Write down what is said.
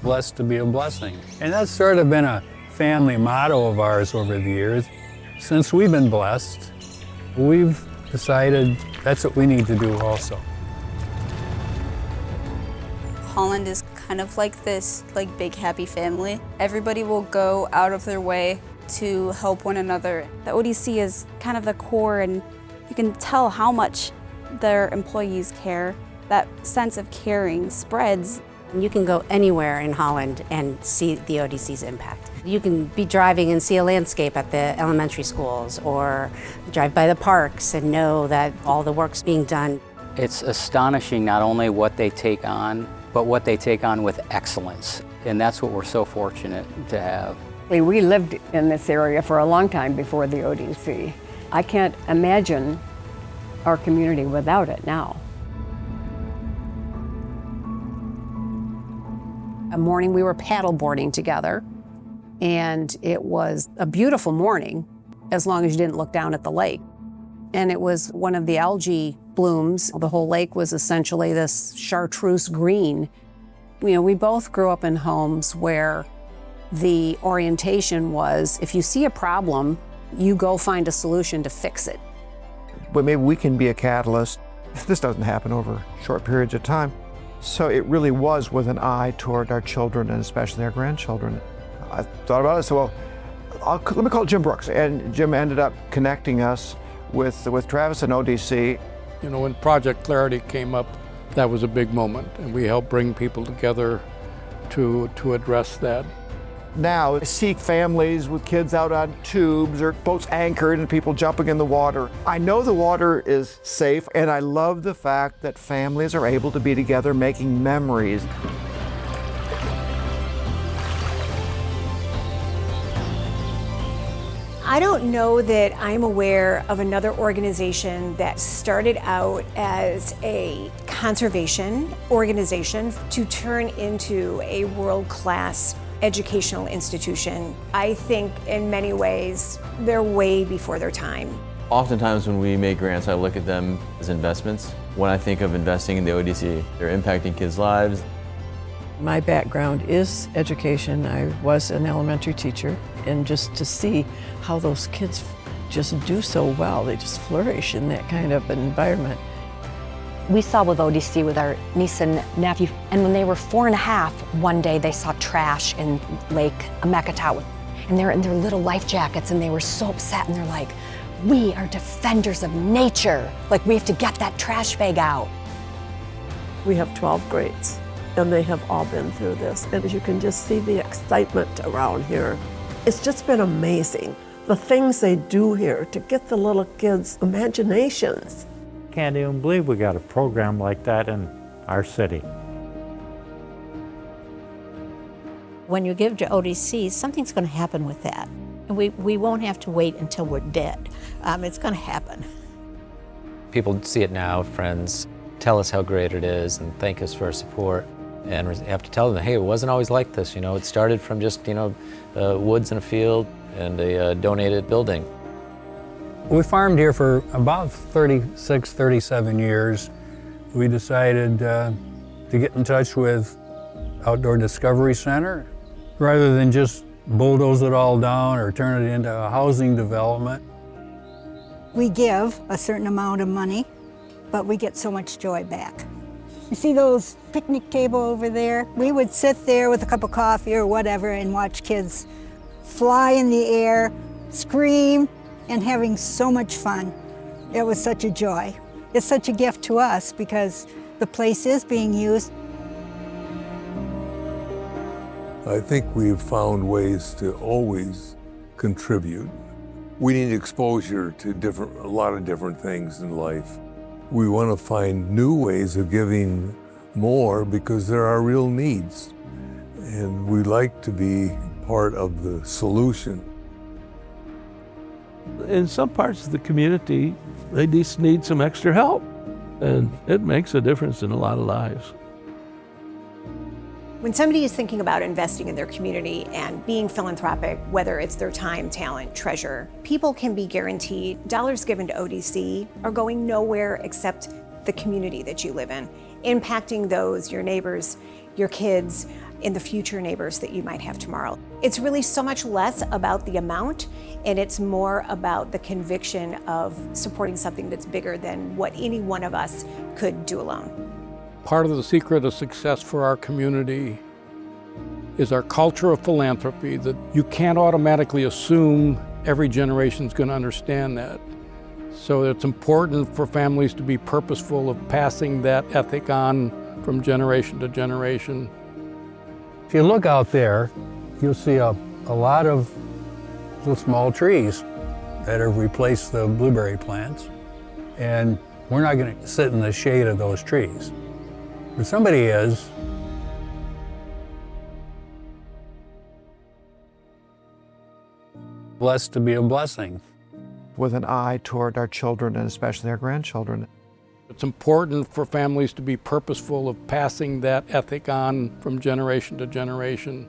blessed to be a blessing. And that's sort of been a family motto of ours over the years. Since we've been blessed, we've decided that's what we need to do also. Holland is kind of like this big happy family. Everybody will go out of their way to help one another. The ODC is kind of the core, and you can tell how much their employees care. That sense of caring spreads. You can go anywhere in Holland and see the ODC's impact. You can be driving and see a landscape at the elementary schools, or drive by the parks and know that all the work's being done. It's astonishing not only what they take on, but what they take on with excellence. And that's what we're so fortunate to have. We lived in this area for a long time before the ODC. I can't imagine our community without it now. A morning we were paddleboarding together, and it was a beautiful morning as long as you didn't look down at the lake. And it was one of the algae blooms. The whole lake was essentially this chartreuse green. You know, we both grew up in homes where the orientation was, if you see a problem, you go find a solution to fix it. But maybe we can be a catalyst. This doesn't happen over short periods of time. So it really was with an eye toward our children, and especially our grandchildren. I thought about it, so let me call Jim Brooks. And Jim ended up connecting us with Travis and ODC. You know, when Project Clarity came up, that was a big moment, and we helped bring people together to address that. Now, I see families with kids out on tubes or boats anchored and people jumping in the water. I know the water is safe, and I love the fact that families are able to be together making memories. I don't know that I'm aware of another organization that started out as a conservation organization to turn into a world-class educational institution. I think in many ways they're way before their time. Oftentimes when we make grants, I look at them as investments. When I think of investing in the ODC, they're impacting kids' lives. My background is education. I was an elementary teacher, and just to see how those kids just do so well, they just flourish in that kind of an environment. We saw with ODC with our niece and nephew, and when they were 4.5, one day they saw trash in Lake Meketawa, and they're in their little life jackets, and they were so upset, and they're like, we are defenders of nature. Like, we have to get that trash bag out. We have 12 grades, and they have all been through this, and you can just see the excitement around here. It's just been amazing, the things they do here to get the little kids' imaginations. Can't even believe we got a program like that in our city. When you give to ODC, something's going to happen with that. And we won't have to wait until we're dead. It's going to happen. People see it now, friends tell us how great it is and thank us for our support. And we have to tell them, hey, it wasn't always like this. You know, it started from just, woods in a field and a donated building. We farmed here for about 36, 37 years. We decided to get in touch with Outdoor Discovery Center. Rather than just bulldoze it all down or turn it into a housing development. We give a certain amount of money, but we get so much joy back. You see those picnic table over there? We would sit there with a cup of coffee or whatever and watch kids fly in the air, scream, and having so much fun. It was such a joy. It's such a gift to us because the place is being used. I think we've found ways to always contribute. We need exposure to a lot of different things in life. We want to find new ways of giving more because there are real needs. And we like to be part of the solution. In some parts of the community, they just need some extra help. And it makes a difference in a lot of lives. When somebody is thinking about investing in their community and being philanthropic, whether it's their time, talent, treasure, people can be guaranteed dollars given to ODC are going nowhere except the community that you live in, impacting those, your neighbors, your kids and the future neighbors that you might have tomorrow. It's really so much less about the amount, and it's more about the conviction of supporting something that's bigger than what any one of us could do alone. Part of the secret of success for our community is our culture of philanthropy, that you can't automatically assume every generation's going to understand that. So it's important for families to be purposeful of passing that ethic on from generation to generation. If you look out there, you'll see a lot of little small trees that have replaced the blueberry plants. And we're not going to sit in the shade of those trees. But somebody is. Blessed to be a blessing. With an eye toward our children and especially our grandchildren. It's important for families to be purposeful of passing that ethic on from generation to generation.